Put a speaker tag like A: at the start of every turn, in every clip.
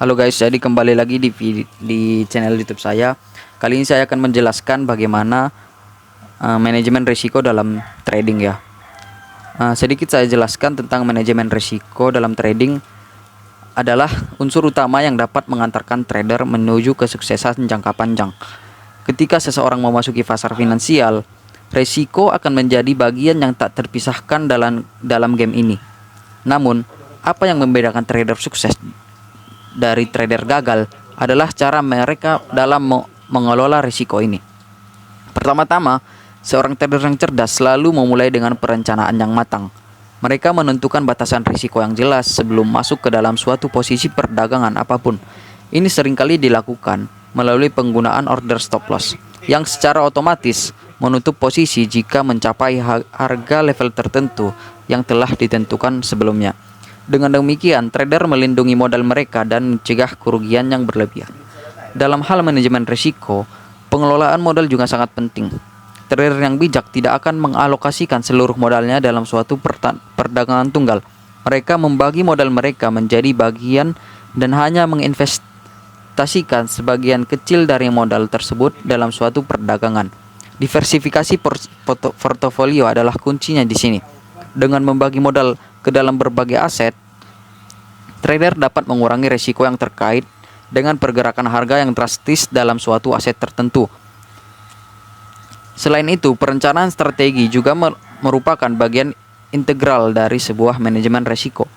A: Halo guys, jadi kembali lagi di channel YouTube saya. Kali ini saya akan menjelaskan bagaimana manajemen risiko dalam trading ya. Sedikit saya jelaskan tentang manajemen risiko dalam trading adalah unsur utama yang dapat mengantarkan trader menuju kesuksesan jangka panjang. Ketika seseorang memasuki pasar finansial, risiko akan menjadi bagian yang tak terpisahkan dalam game ini. Namun, apa yang membedakan trader sukses dari trader gagal adalah cara mereka dalam mengelola risiko ini. Pertama-tama, seorang trader yang cerdas selalu memulai dengan perencanaan yang matang. Mereka menentukan batasan risiko yang jelas sebelum masuk ke dalam suatu posisi perdagangan apapun. Ini seringkali dilakukan melalui penggunaan order stop loss yang secara otomatis menutup posisi jika mencapai harga level tertentu yang telah ditentukan sebelumnya. Dengan demikian, trader melindungi modal mereka dan mencegah kerugian yang berlebihan. Dalam hal manajemen risiko, pengelolaan modal juga sangat penting. Trader yang bijak tidak akan mengalokasikan seluruh modalnya dalam suatu perdagangan tunggal. Mereka membagi modal mereka menjadi bagian dan hanya menginvestasikan sebagian kecil dari modal tersebut dalam suatu perdagangan. Diversifikasi portofolio adalah kuncinya di sini. Dengan membagi modal ke dalam berbagai aset, trader dapat mengurangi risiko yang terkait dengan pergerakan harga yang drastis dalam suatu aset tertentu. Selain itu, perencanaan strategi juga merupakan bagian integral dari sebuah manajemen risiko.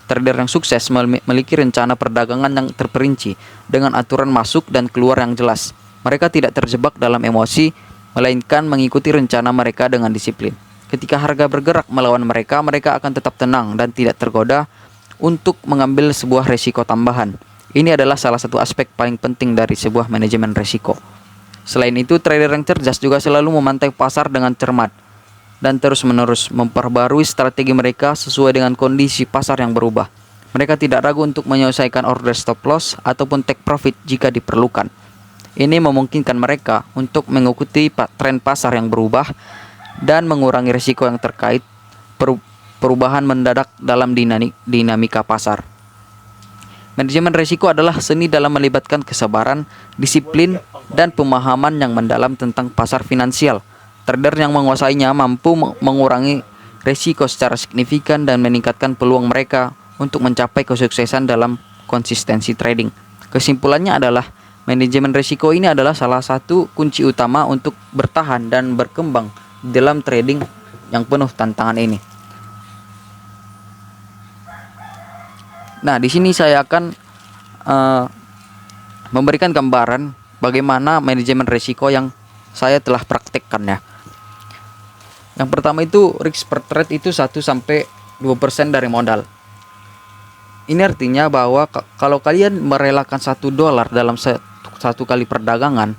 A: Trader yang sukses memiliki rencana perdagangan yang terperinci dengan aturan masuk dan keluar yang jelas. Mereka tidak terjebak dalam emosi, melainkan mengikuti rencana mereka dengan disiplin. Ketika harga bergerak melawan mereka, mereka akan tetap tenang dan tidak tergoda untuk mengambil sebuah risiko tambahan. Ini adalah salah satu aspek paling penting dari sebuah manajemen risiko. Selain itu, trader yang cerdas juga selalu memantau pasar dengan cermat dan terus-menerus memperbarui strategi mereka sesuai dengan kondisi pasar yang berubah. Mereka tidak ragu untuk menyelesaikan order stop loss ataupun take profit jika diperlukan. Ini memungkinkan mereka untuk mengikuti tren pasar yang berubah dan mengurangi risiko yang terkait perubahan mendadak dalam dinamika pasar. Manajemen risiko adalah seni dalam melibatkan kesabaran, disiplin, dan pemahaman yang mendalam tentang pasar finansial. Trader yang menguasainya mampu mengurangi risiko secara signifikan dan meningkatkan peluang mereka untuk mencapai kesuksesan dalam konsistensi trading. Kesimpulannya adalah manajemen risiko ini adalah salah satu kunci utama untuk bertahan dan berkembang dalam trading yang penuh tantangan ini. Nah, di sini saya akan memberikan gambaran bagaimana manajemen risiko yang saya telah praktekkan ya. Yang pertama itu risk per trade itu 1-2% dari modal. Ini artinya bahwa kalau kalian merelakan $1 dalam satu kali perdagangan,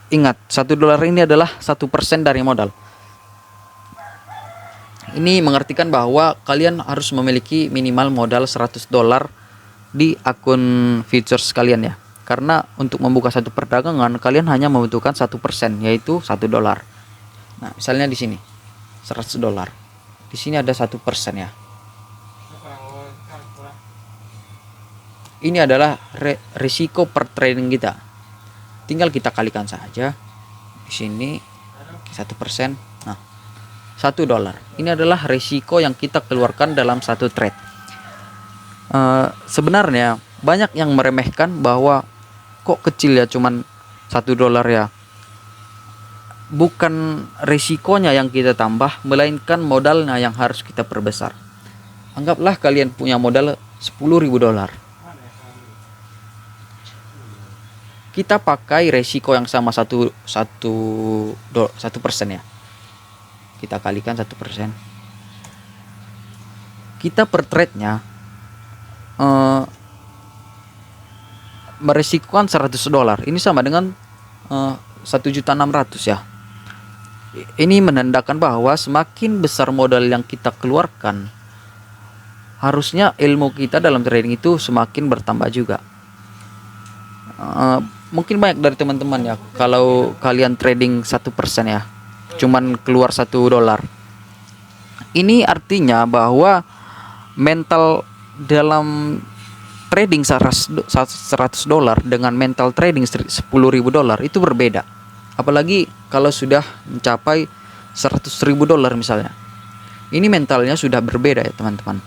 A: ingat, $1 ini adalah 1% dari modal. Ini mengartikan bahwa kalian harus memiliki minimal modal $100 di akun futures kalian ya. Karena untuk membuka satu perdagangan, kalian hanya membutuhkan 1%, yaitu $1. Nah, misalnya di sini $100. Di sini ada 1% ya. Ini adalah risiko per trading kita. Tinggal kita kalikan saja. Di sini 1%. Nah, $1. Ini adalah risiko yang kita keluarkan dalam satu trade. Sebenarnya banyak yang meremehkan bahwa kok kecil ya, cuman $1 ya. Bukan risikonya yang kita tambah, melainkan modalnya yang harus kita perbesar. Anggaplah kalian punya modal $10.000. Kita pakai resiko yang sama 1% ya. Kita kalikan 1%. Kita per trade-nya meresikokan $100. Ini sama dengan 1.600.000 ya. Ini menandakan bahwa semakin besar modal yang kita keluarkan, harusnya ilmu kita dalam trading itu semakin bertambah juga. Mungkin banyak dari teman-teman ya, kalau kalian trading 1% ya, cuman keluar $1. Ini artinya bahwa mental dalam trading $100 dengan mental trading $10.000 itu berbeda. Apalagi kalau sudah mencapai $100.000 misalnya. Ini mentalnya sudah berbeda ya teman-teman.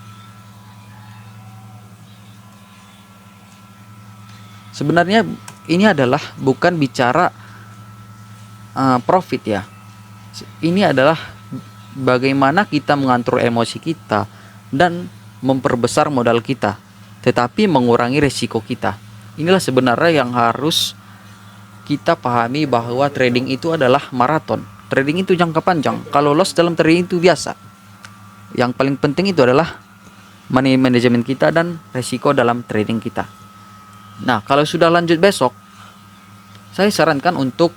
A: Sebenarnya ini adalah bukan bicara profit ya. Ini adalah bagaimana kita mengatur emosi kita dan memperbesar modal kita, tetapi mengurangi resiko kita. Inilah sebenarnya yang harus kita pahami, bahwa trading itu adalah maraton. Trading itu jangka panjang. Kalau loss dalam trading itu biasa. Yang paling penting itu adalah money management kita dan resiko dalam trading kita. Nah, kalau sudah lanjut besok, saya sarankan untuk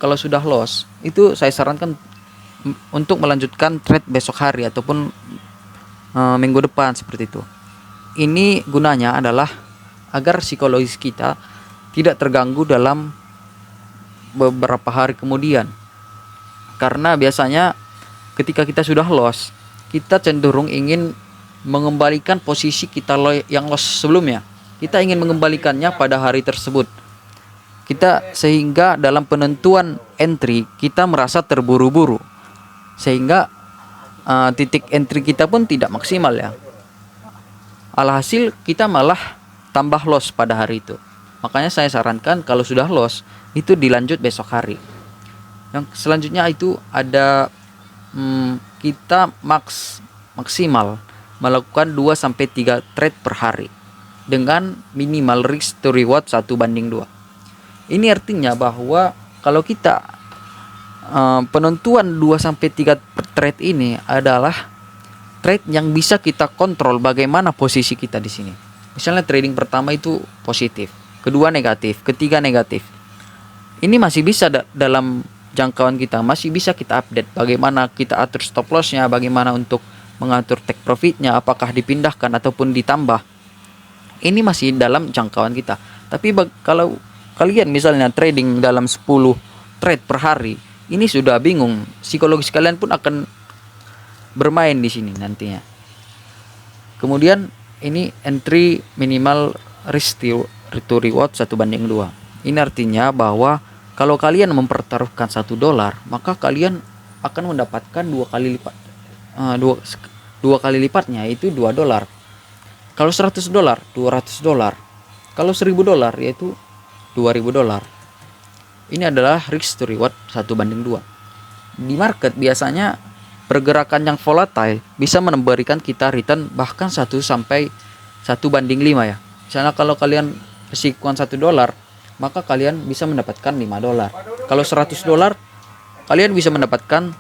A: kalau sudah loss, itu saya sarankan untuk melanjutkan trade besok hari ataupun minggu depan seperti itu. Ini gunanya adalah agar psikologis kita tidak terganggu dalam beberapa hari kemudian. Karena biasanya ketika kita sudah loss, kita cenderung ingin mengembalikan posisi kita yang loss sebelumnya. Kita ingin mengembalikannya pada hari tersebut. Sehingga dalam penentuan entry kita merasa terburu-buru, sehingga titik entry kita pun tidak maksimal ya. Alhasil kita malah tambah loss pada hari itu. Makanya saya sarankan kalau sudah loss itu dilanjut besok hari. Yang selanjutnya itu ada kita maksimal melakukan 2-3 trade per hari dengan minimal risk to reward 1:2. Ini artinya bahwa kalau kita penentuan 2-3 trade ini adalah trade yang bisa kita kontrol bagaimana posisi kita di sini. Misalnya trading pertama itu positif, kedua negatif, ketiga negatif. Ini masih bisa dalam jangkauan kita, masih bisa kita update bagaimana kita atur stop lossnya, bagaimana untuk mengatur take profitnya, apakah dipindahkan ataupun ditambah. Ini masih dalam jangkauan kita. Tapi kalau kalian misalnya trading dalam 10 trade per hari, ini sudah bingung. Psikologis kalian pun akan bermain di sini nantinya. Kemudian ini entry minimal risk to reward 1:2. Ini artinya bahwa kalau kalian mempertaruhkan $1, maka kalian akan mendapatkan 2 kali lipat. Dua kali lipatnya itu $2. Kalau $100, $200. Kalau $1.000 yaitu $2.000. Ini adalah risk to reward 1:2. Di market biasanya pergerakan yang volatile bisa memberikan kita return bahkan 1:1/5 ya. Misalnya kalau kalian risikokan $1, maka kalian bisa mendapatkan $5. Kalau $100, kalian bisa mendapatkan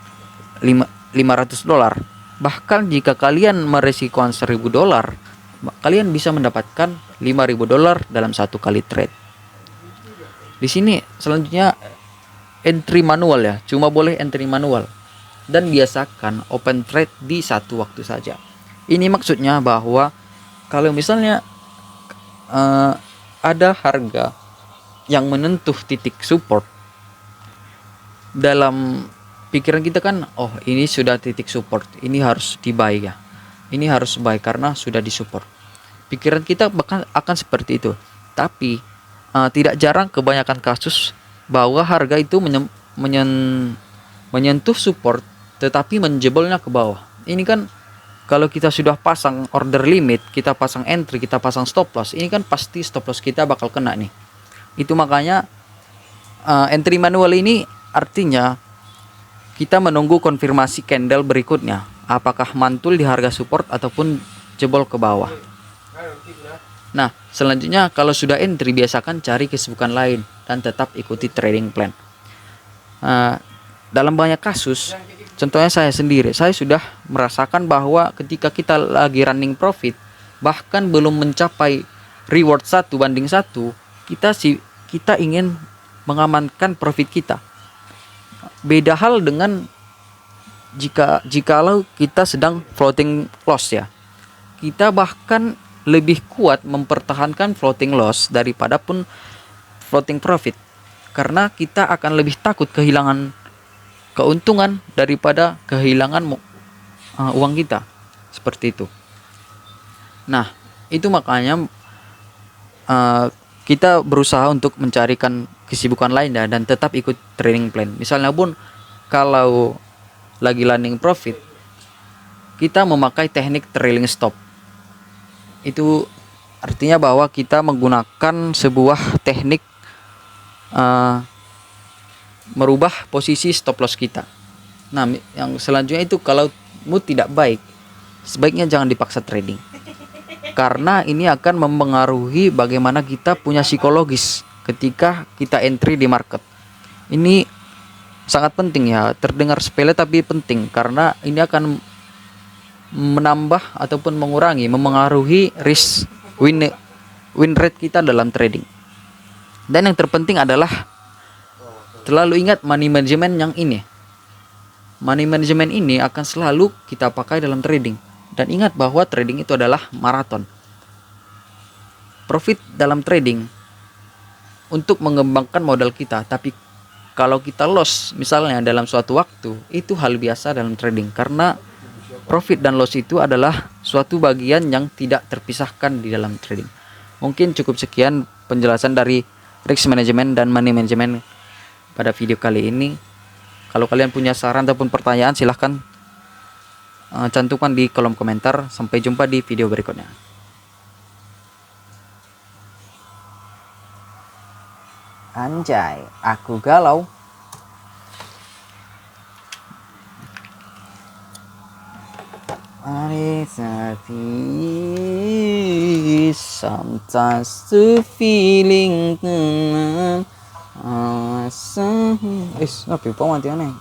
A: $500. Bahkan jika kalian meresikokan $1.000, kalian bisa mendapatkan $5.000 dalam satu kali trade. Di sini selanjutnya entry manual ya, cuma boleh entry manual, dan biasakan open trade di satu waktu saja. Ini maksudnya bahwa kalau misalnya ada harga yang menentuh titik support, dalam pikiran kita kan, oh ini sudah titik support, ini harus di-buy ya, ini harus buy karena sudah disupport. Pikiran kita bahkan akan seperti itu. Tapi tidak jarang kebanyakan kasus bahwa harga itu menyentuh support tetapi menjebolnya ke bawah. Ini kan kalau kita sudah pasang order limit, kita pasang entry, kita pasang stop loss, ini kan pasti stop loss kita bakal kena nih. Itu makanya entry manual ini artinya kita menunggu konfirmasi candle berikutnya, apakah mantul di harga support ataupun jebol ke bawah. Nah, selanjutnya kalau sudah entry, biasakan cari kesibukan lain dan tetap ikuti trading plan. Dalam banyak kasus, contohnya saya sendiri, saya sudah merasakan bahwa ketika kita lagi running profit, bahkan belum mencapai reward 1:1, kita ingin mengamankan profit kita. Beda hal dengan jikalau kita sedang floating loss ya. Kita bahkan lebih kuat mempertahankan floating loss daripada pun floating profit, karena kita akan lebih takut kehilangan keuntungan daripada kehilangan uang kita, seperti itu. Nah, Itu makanya kita berusaha untuk mencarikan kesibukan lain dan tetap ikut training plan. Misalnya pun kalau lagi landing profit, kita memakai teknik trailing stop. Itu artinya bahwa kita menggunakan sebuah teknik merubah posisi stop loss kita. Nah, yang selanjutnya itu kalau mood tidak baik, sebaiknya jangan dipaksa trading. Karena ini akan mempengaruhi bagaimana kita punya psikologis ketika kita entry di market. Ini sangat penting ya, terdengar sepele tapi penting karena ini akan menambah ataupun mengurangi, memengaruhi risk win rate kita dalam trading. Dan yang terpenting adalah selalu ingat money management yang ini. Money management ini akan selalu kita pakai dalam trading. Dan ingat bahwa trading itu adalah maraton. Profit dalam trading untuk mengembangkan modal kita. Tapi kalau kita loss misalnya dalam suatu waktu, itu hal biasa dalam trading. Karena profit dan loss itu adalah suatu bagian yang tidak terpisahkan di dalam trading. Mungkin cukup sekian penjelasan dari risk management dan money management pada video kali ini. Kalau kalian punya saran ataupun pertanyaan, silahkan cantumkan di kolom komentar. Sampai jumpa di video berikutnya. Anjay, aku galau. Sometimes the feeling Ngapain mati aneh.